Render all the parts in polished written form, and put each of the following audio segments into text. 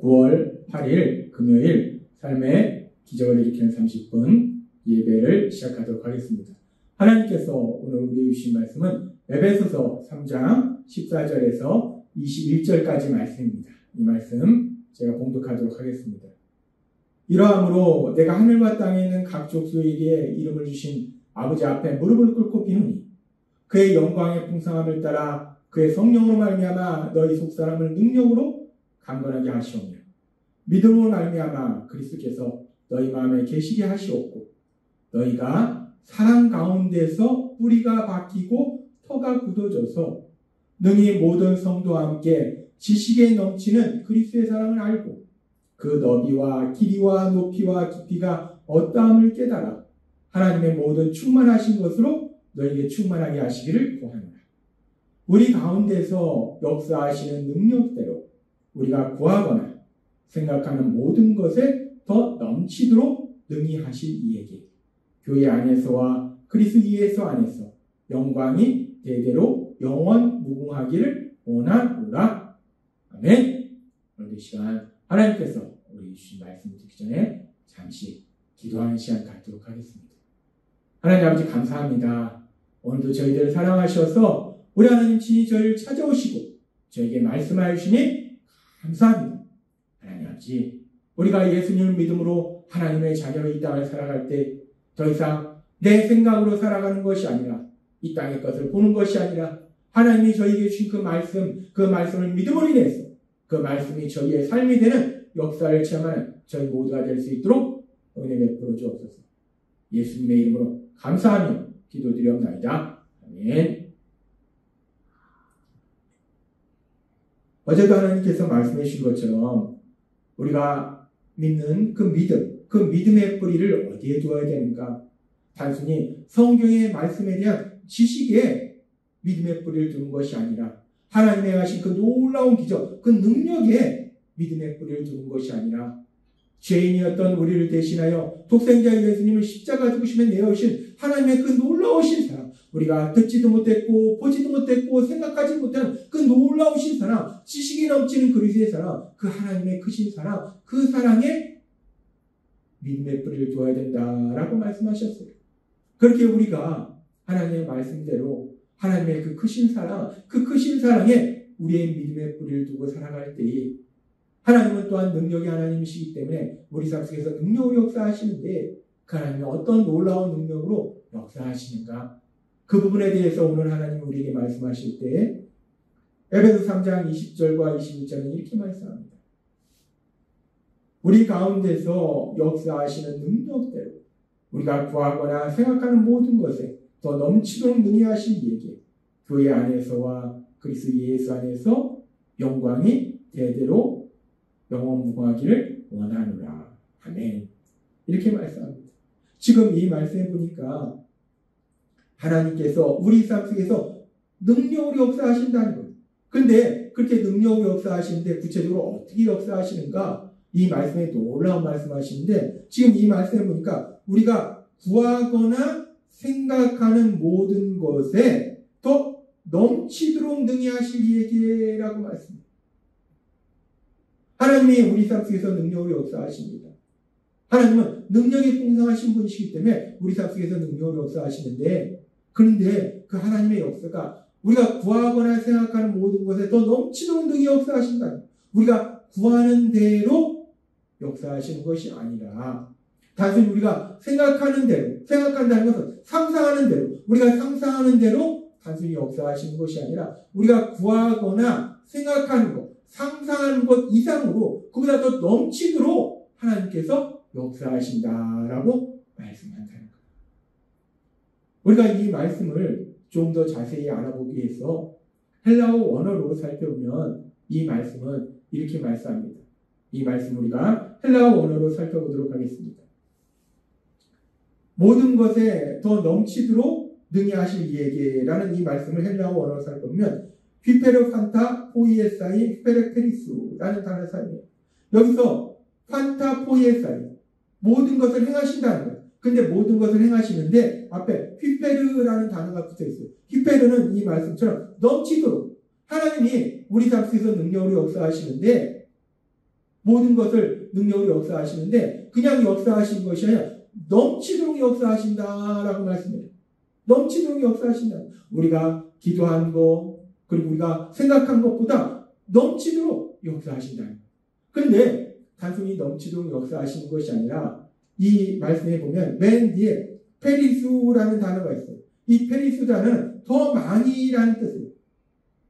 9월 8일 금요일 삶의 기적을 일으키는 30분 예배를 시작하도록 하겠습니다. 하나님께서 오늘 우리에게 주신 말씀은 에베소서 3장 14절에서 21절까지 말씀입니다. 이 말씀 제가 봉독하도록 하겠습니다. 이러함으로 내가 하늘과 땅에 있는 각 족속에게 이름을 주신 아버지 앞에 무릎을 꿇고 비노니 그의 영광의 풍성함을 따라 그의 성령으로 말미암아 너희 속사람을 능력으로 강건하게 하시오며 믿음으로 말미암아 그리스도께서 너희 마음에 계시게 하시옵고 너희가 사랑 가운데서 뿌리가 박히고 터가 굳어져서 능히 모든 성도와 함께 지식에 넘치는 그리스도의 사랑을 알고 그 너비와 길이와 높이와 깊이가 어떠함을 깨달아 하나님의 모든 충만하신 것으로 너희에게 충만하게 하시기를 구하노라. 우리 가운데서 역사하시는 능력대로 우리가 구하거나 생각하는 모든 것에 더 넘치도록 능히 하실 이에게 교회 안에서와 그리스도 예수 안에서 영광이 대대로 영원 무궁하기를 원하노라. 아멘. 오늘 이 시간 하나님께서 우리 주신 말씀을 듣기 전에 잠시 기도하는 시간 갖도록 하겠습니다. 하나님 아버지 감사합니다. 오늘도 저희들을 사랑하셔서 우리 하나님 친히 저희를 찾아오시고 저에게 말씀하여 주시니 감사합니다. 하나님 아버지 우리가 예수님을 믿음으로 하나님의 자녀의 이 땅을 살아갈 때 더 이상 내 생각으로 살아가는 것이 아니라 이 땅의 것을 보는 것이 아니라 하나님이 저희에게 주신 그 말씀을 믿음으로 인해서 그 말씀이 저희의 삶이 되는 역사를 체험하는 저희 모두가 될 수 있도록 은혜 베풀어 주옵소서. 예수님의 이름으로 감사하며 기도드리옵나이다. 아멘. 어제도 하나님께서 말씀해 주신 것처럼 우리가 믿는 그 믿음의 뿌리를 어디에 두어야 되는가? 단순히 성경의 말씀에 대한 지식에 믿음의 뿌리를 두는 것이 아니라 하나님의 하신 그 놀라운 기적, 그 능력에 믿음의 뿌리를 두는 것이 아니라 죄인이었던 우리를 대신하여 독생자 예수님을 십자가 죽으심에 내어오신 하나님의 그 놀라우신 사랑, 우리가 듣지도 못했고 보지도 못했고 생각하지 못하는 그 놀라우신 사랑, 지식이 넘치는 그리스도의 사랑, 그 하나님의 크신 사랑, 그 사랑에 믿음의 뿌리를 두어야 된다라고 말씀하셨어요. 그렇게 우리가 하나님의 말씀대로 하나님의 그 크신 사랑에 우리의 믿음의 뿌리를 두고 살아갈 때에 하나님은 또한 능력의 하나님이시기 때문에 우리 삶 속에서 능력으로 역사하시는데 그 하나님은 어떤 놀라운 능력으로 역사하시는가? 그 부분에 대해서 오늘 하나님이 우리에게 말씀하실 때 에베소 3장 20절과 21절은 이렇게 말씀합니다. 우리 가운데서 역사하시는 능력대로 우리가 구하거나 생각하는 모든 것에 더 넘치도록 능히 하실 이에게 교회 안에서와 그리스도 예수 안에서 영광이 대대로 영원 무궁하기를 원하노라. 아멘. 이렇게 말씀합니다. 지금 이 말씀에 보니까 하나님께서 우리 삶 속에서 능력으로 역사하신다는 거예요. 그런데 그렇게 능력으로 역사하시는데 구체적으로 어떻게 역사하시는가? 이 말씀에 놀라운 말씀하시는데 지금 이 말씀에 보니까 우리가 구하거나 생각하는 모든 것에 더 넘치도록 능히 하실 이에게라고 말씀합니다. 하나님이 우리 삶 속에서 능력으로 역사하십니다. 하나님은 능력이 풍성하신 분이시기 때문에 우리 삶 속에서 능력으로 역사하시는데 그런데 그 하나님의 역사가 우리가 구하거나 생각하는 모든 것에 더 넘치도록 능히 역사하신다. 우리가 구하는 대로 역사하시는 것이 아니라 단순히 우리가 생각한다는 것은 상상하는 대로 우리가 상상하는 대로 단순히 역사하시는 것이 아니라 우리가 구하거나 생각하는 것 상상하는 것 이상으로 그보다 더 넘치도록 하나님께서 역사하신다라고 말씀한다는 거예요. 우리가 이 말씀을 좀 더 자세히 알아보기 위해서 헬라어 원어로 살펴보면 이 말씀은 이렇게 말씀합니다. 이 말씀 우리가 헬라어 원어로 살펴보도록 하겠습니다. 모든 것에 더 넘치도록 능히 하실 이에게라는 이 말씀을 헬라어 원어로 살펴보면 휘페르 판타 포이에사이 휘페르테리스라는 단어를 사용해요. 여기서 판타 포이에사이 모든 것을 행하신다는 거예요. 근데 모든 것을 행하시는데 앞에 휘페르라는 단어가 붙어 있어요. 휘페르는 이 말씀처럼 넘치도록 하나님이 우리 삶 속에서 능력으로 역사하시는데 모든 것을 능력으로 역사하시는데 그냥 역사하시는 것이 아니라 넘치도록 역사하신다라고 말씀해요. 넘치도록 역사하신다. 우리가 기도한 것 그리고 우리가 생각한 것보다 넘치도록 역사하신다. 그런데 단순히 넘치도록 역사하시는 것이 아니라 이 말씀에 보면 맨 뒤에 페리수라는 단어가 있어요. 이 페리수 단어는 더 많이라는 뜻이에요.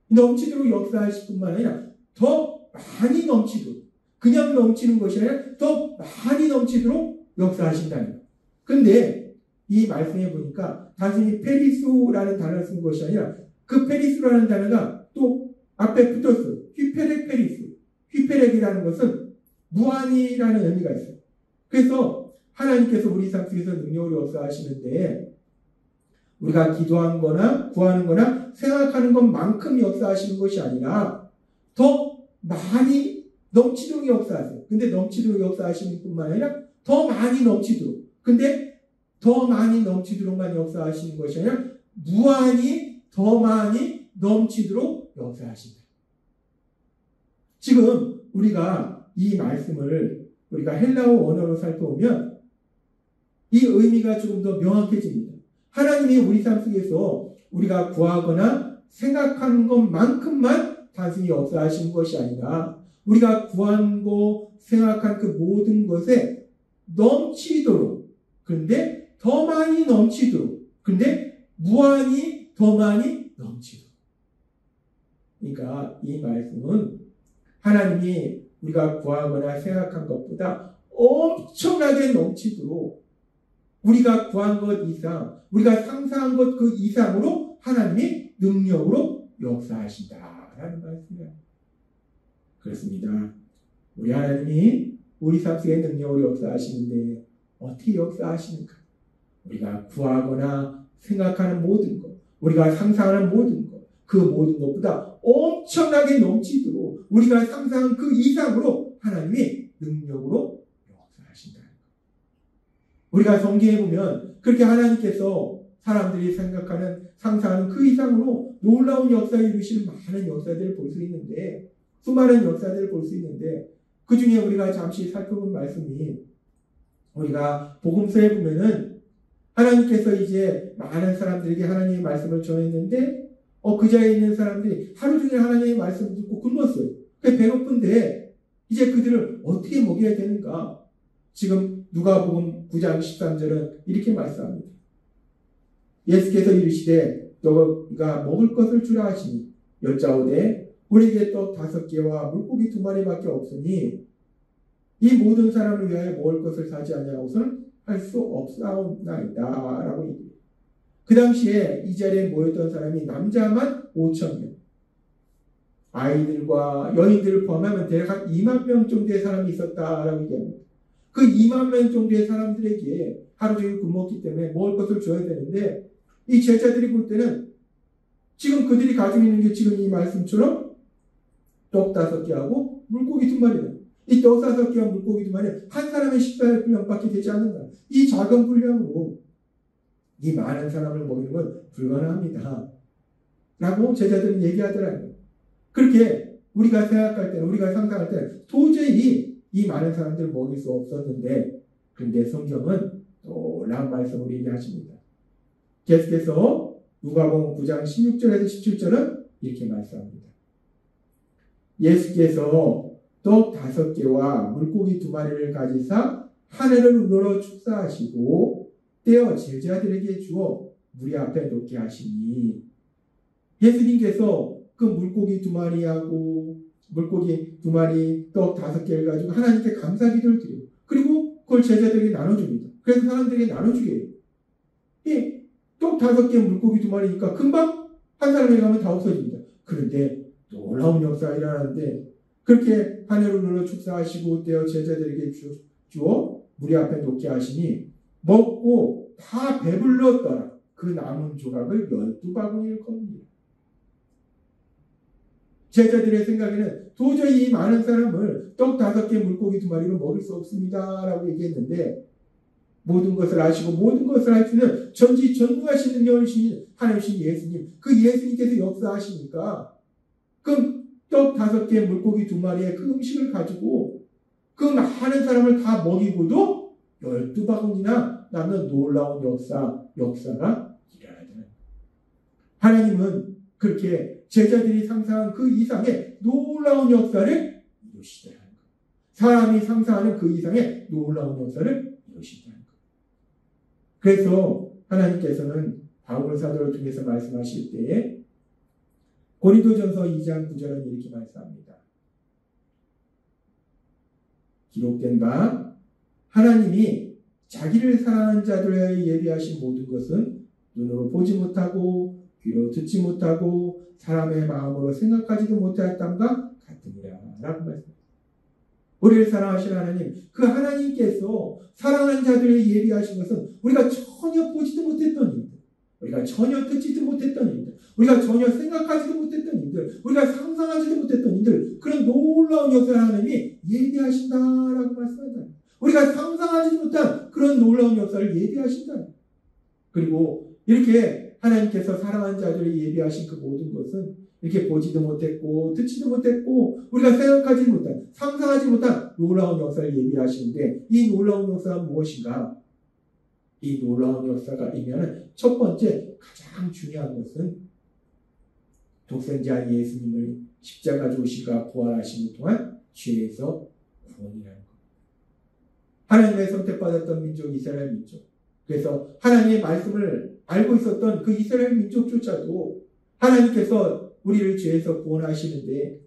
넘치도록 역사하실 뿐만 아니라 더 많이 넘치도록, 그냥 넘치는 것이 아니라 더 많이 넘치도록 역사하신다는 거예요. 그런데 이 말씀에 보니까 단순히 페리수라는 단어를 쓴 것이 아니라 그 페리수라는 단어가 또 앞에 붙었어요. 휘페렉 페리수. 휘페렉이라는 것은 무한이라는 의미가 있어요. 그래서 하나님께서 우리 삶 속에서 능력으로 역사하시는데 우리가 기도한 거나 구하는 거나 생각하는 것만큼 역사하시는 것이 아니라 더 많이 넘치도록 역사하세요. 근데 넘치도록 역사하시는 뿐만 아니라 더 많이 넘치도록. 근데 더 많이 넘치도록만 역사하시는 것이 아니라 무한히 더 많이 넘치도록 역사하신다. 지금 우리가 이 말씀을 우리가 헬라어 원어로 살펴보면 이 의미가 조금 더 명확해집니다. 하나님이 우리 삶 속에서 우리가 구하거나 생각하는 것만큼만 단순히 역사하시는 것이 아니라 우리가 구한 것, 생각한 그 모든 것에 넘치도록, 그런데 더 많이 넘치도록, 근데 무한히 더 많이 넘치도록. 그러니까 이 말씀은 하나님이 우리가 구하거나 생각한 것보다 엄청나게 넘치도록 우리가 구한 것 이상, 우리가 상상한 것 그 이상으로 하나님이 능력으로 역사하신다라는 말씀이에요. 그렇습니다. 우리 하나님이 우리 삶 속에 능력으로 역사하시는데 어떻게 역사하시는가? 우리가 구하거나 생각하는 모든 것, 우리가 상상하는 모든 것, 그 모든 것보다 엄청나게 넘치도록 우리가 상상한 그 이상으로 하나님이 능력으로 역사하신다. 우리가 성경에 보면 그렇게 하나님께서 사람들이 생각하는 상상하는 그 이상으로 놀라운 역사를 이루시는 많은 역사들을 볼 수 있는데 수많은 역사들을 볼 수 있는데 그 중에 우리가 잠시 살펴본 말씀이 우리가 복음서에 보면은 하나님께서 이제 많은 사람들에게 하나님의 말씀을 전했는데 그 자리에 있는 사람들이 하루 종일 하나님의 말씀을 듣고 굶었어요. 배고픈데 이제 그들을 어떻게 먹여야 되는가? 지금 누가복음 9장 13절은 이렇게 말씀합니다. 예수께서 이르시되 너가 먹을 것을 주라 하시니 여짜오되 우리에게 떡 5개와 물고기 2마리밖에 없으니 이 모든 사람을 위하여 먹을 것을 사지 아니하고서는 할 수 없사옵나이다 라고 얘기해요. 그 당시에 이 자리에 모였던 사람이 남자만 5,000명, 아이들과 여인들을 포함하면 대략 한 2만 명 정도의 사람이 있었다라고 얘기합니다. 그 2만 명 정도의 사람들에게 하루 종일 굶었기 때문에 먹을 것을 줘야 되는데 이 제자들이 볼 때는 지금 그들이 가지고 있는 게 지금 이 말씀처럼 떡 5개하고 물고기 2마리다. 이 떡 5개와 물고기 2마리 한 사람의 식사의 분량밖에 되지 않는다. 이 작은 분량으로 이 많은 사람을 먹이는 건 불가능합니다. 라고 제자들은 얘기하더라고요. 그렇게 우리가 생각할 때는, 우리가 상상할 때는 도저히 이 많은 사람들을 먹일 수 없었는데, 그런데 성경은 놀라운 말씀을 얘기하십니다. 계속해서 누가복음 9장 16절에서 17절은 이렇게 말씀합니다. 예수께서 떡 5개와 물고기 2마리를 가지사 하늘을 우러러 축사하시고 떼어 제자들에게 주어 무리 앞에 놓게 하시니 예수님께서 그 물고기 2마리하고 물고기 2마리 떡 5개를 가지고 하나님께 감사기도를 드려요. 그리고 그걸 제자들에게 나눠줍니다. 그래서 사람들에게 나눠주게 해요. 이 떡 5개 물고기 2마리니까 금방 한 사람에게 가면 다 없어집니다. 그런데 놀라운 역사가 일어나는데 그렇게 하늘을 눌러 축사하시고 떼어 제자들에게 주어 무리 앞에 놓게 하시니 먹고 다 배불렀더라. 그 남은 조각을 12바구니를 겁니다. 제자들의 생각에는 도저히 이 많은 사람을 떡 5개 물고기 2마리로 먹일 수 없습니다 라고 얘기했는데 모든 것을 아시고 모든 것을 할 수 있는 전지전능하신 능력이신 하나님이신 예수님, 그 예수님께서 역사하시니까 그 떡 5개 물고기 2마리의 그 음식을 가지고 그 많은 사람을 다 먹이고도 12바구니나 남는 놀라운 역사가 일어나더라. 하나님은 그렇게 제자들이 상상한 그 이상의 놀라운 역사를 이루시더라는 것. 사람이 상상하는 그 이상의 놀라운 역사를 이루시더라는 것. 그래서 하나님께서는 바울 사도를 통해서 말씀하실 때에 고린도전서 2장 9절은 이렇게 말씀합니다. 기록된 바 하나님이 자기를 사랑하는 자들에 예비하신 모든 것은 눈으로 보지 못하고 귀로 듣지 못하고 사람의 마음으로 생각하지도 못하였담과 같으니라 라고 말씀합니다. 우리를 사랑하시는 하나님, 그 하나님께서 사랑하는 자들에 예비하신 것은 우리가 전혀 보지도 못했던 일들, 우리가 전혀 듣지도 못했던 일들, 우리가 전혀 생각하지도 못했던 일들, 우리가 상상하지도 못했던 일들, 그런 놀라운 역사를 하나님이 예비하신다라고 말씀합니다. 우리가 상상하지도 못한 그런 놀라운 역사를 예비하신다. 그리고 이렇게 하나님께서 사랑하는 자들을 예비하신 그 모든 것은 이렇게 보지도 못했고 듣지도 못했고 우리가 생각하지 못한 상상하지 못한 놀라운 역사를 예비하시는데, 이 놀라운 역사가 무엇인가? 이 놀라운 역사가 이면은 첫 번째 가장 중요한 것은 독생자 예수님을 십자가 조시가 부활하심을 통한 죄에서 구원이라는 것. 하나님의 선택받았던 민족 이스라엘 민족, 그래서 하나님의 말씀을 알고 있었던 그 이스라엘 민족조차도 하나님께서 우리를 죄에서 구원하시는데,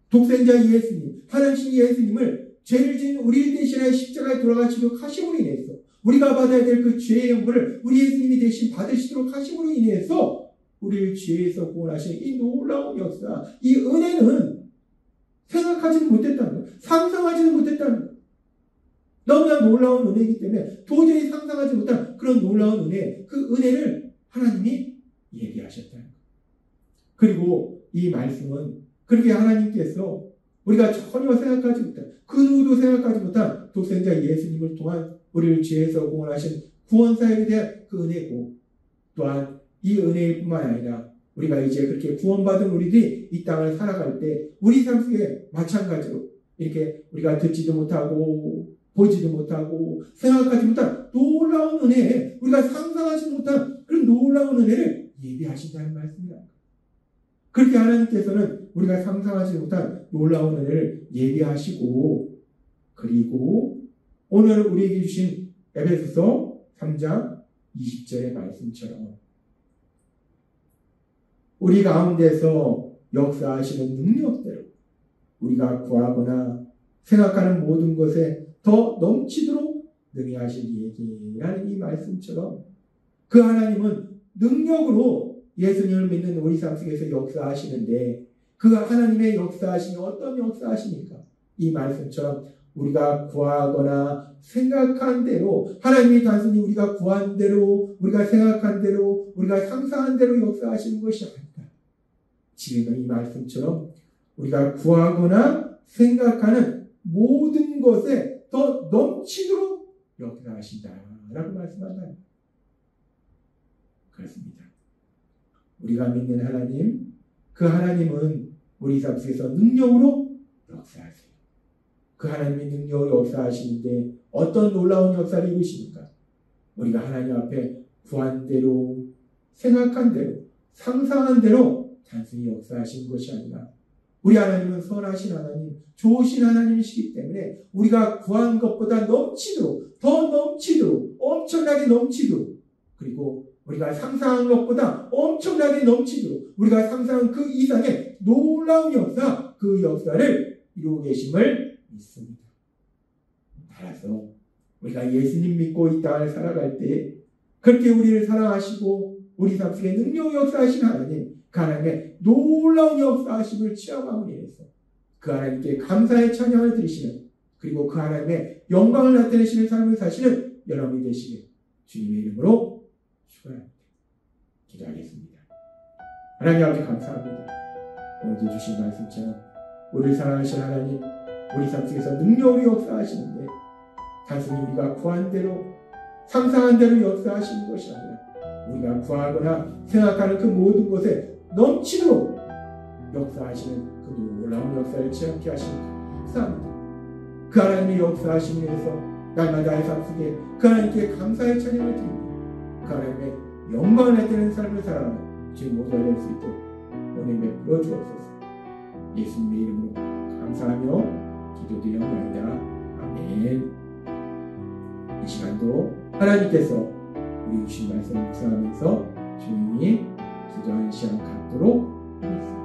독생자 예수님, 하나님 예수님을 죄를 지은 우리를 대신하여 십자가에 돌아가시도록 하심으로 인해서 우리가 받아야 될 그 죄의 형벌을 우리 예수님이 대신 받으시도록 하심으로 인해서 우리를 죄에서 구원하신 이 놀라운 역사, 이 은혜는 생각하지도 못했다는 거예요. 상상하지도 못했다는 거예요. 너무나 놀라운 은혜이기 때문에 도저히 상상하지 못한 그런 놀라운 은혜, 그 은혜를 하나님이 예비하셨다는 거예요. 그리고 이 말씀은 그렇게 하나님께서 우리가 전혀 생각하지 못한, 그 누구도 생각하지 못한 독생자 예수님을 통한 우리를 죄에서 구원하신 구원사역에 대한 그 은혜고, 또한 이 은혜뿐만 아니라 우리가 이제 그렇게 구원받은 우리들이 이 땅을 살아갈 때 우리 삶 속에 마찬가지로 이렇게 우리가 듣지도 못하고 보지도 못하고 생각하지 못한 놀라운 은혜, 우리가 상상하지 못한 그런 놀라운 은혜를 예비하신다는 말씀이다. 그렇게 하나님께서는 우리가 상상하지 못한 놀라운 은혜를 예비하시고, 그리고 오늘 우리에게 주신 에베소서 3장 20절의 말씀처럼 우리 가운데서 역사하시는 능력대로 우리가 구하거나 생각하는 모든 것에 더 넘치도록 능히 하실 얘기라는 이 말씀처럼, 그 하나님은 능력으로 예수님을 믿는 우리 삶 속에서 역사하시는데, 그 하나님의 역사하심이 어떤 역사하십니까? 이 말씀처럼 우리가 구하거나 생각한 대로, 하나님이 단순히 우리가 구한 대로, 우리가 생각한 대로, 우리가 상상한 대로 역사하시는 것이 아니다. 지금 이 말씀처럼 우리가 구하거나 생각하는 모든 것에 더 넘치도록 역사하신다라고 말씀한다. 그렇습니다. 우리가 믿는 하나님, 그 하나님은 우리 삶 속에서 능력으로 역사하세요. 그 하나님의 능력으로 역사하시는데 어떤 놀라운 역사를 이루십니까? 우리가 하나님 앞에 구한 대로, 생각한 대로, 상상한 대로 단순히 역사하시는 것이 아니라, 우리 하나님은 선하신 하나님, 좋으신 하나님이시기 때문에 우리가 구한 것보다 넘치도록, 더 넘치도록, 엄청나게 넘치도록, 그리고 우리가 상상한 것보다 엄청나게 넘치도록, 우리가 상상한 그 이상의 놀라운 역사, 그 역사를 이루고 계심을 믿습니다. 따라서 우리가 예수님 믿고 이 땅을 살아갈 때 그렇게 우리를 사랑하시고 우리 삶 속에 능력 역사하신 하나님, 그 하나님의 놀라운 역사하심을 체험함으로 인해서 그 하나님께 감사의 찬양을 드리시는, 그리고 그 하나님의 영광을 나타내시는 삶을 사시는 여러분이 되시길 주님의 이름으로 축원합니다. 기도하겠습니다. 하나님 아버지 감사합니다. 오늘 주신 말씀처럼 우리를 사랑하신 하나님, 우리 삶 속에서 능력으로 역사하시는데 단순히 우리가 구한 대로, 상상한 대로 역사하시는 것이 아니라 우리가 구하거나 생각하는 그 모든 것에 넘치도록 역사하시는 그 놀라운 역사를 체험케 하시니 감사합니다. 그 하나님의 역사하심을 위해서 날마다의 삶 속에 그 하나님께 감사의 찬양을 드리고 그 하나님의 영광을 나타내는 삶을 살아가는 지금 모두가 될 수 있도록 은혜 베풀어 주옵소서. 예수님의 이름으로 감사하며 기도드리옵나이다. 아멘. 이 시간도 하나님께서 우리 주신 말씀을 묵상하면서 조용히 기도하는 시간 갖도록 하겠습니다.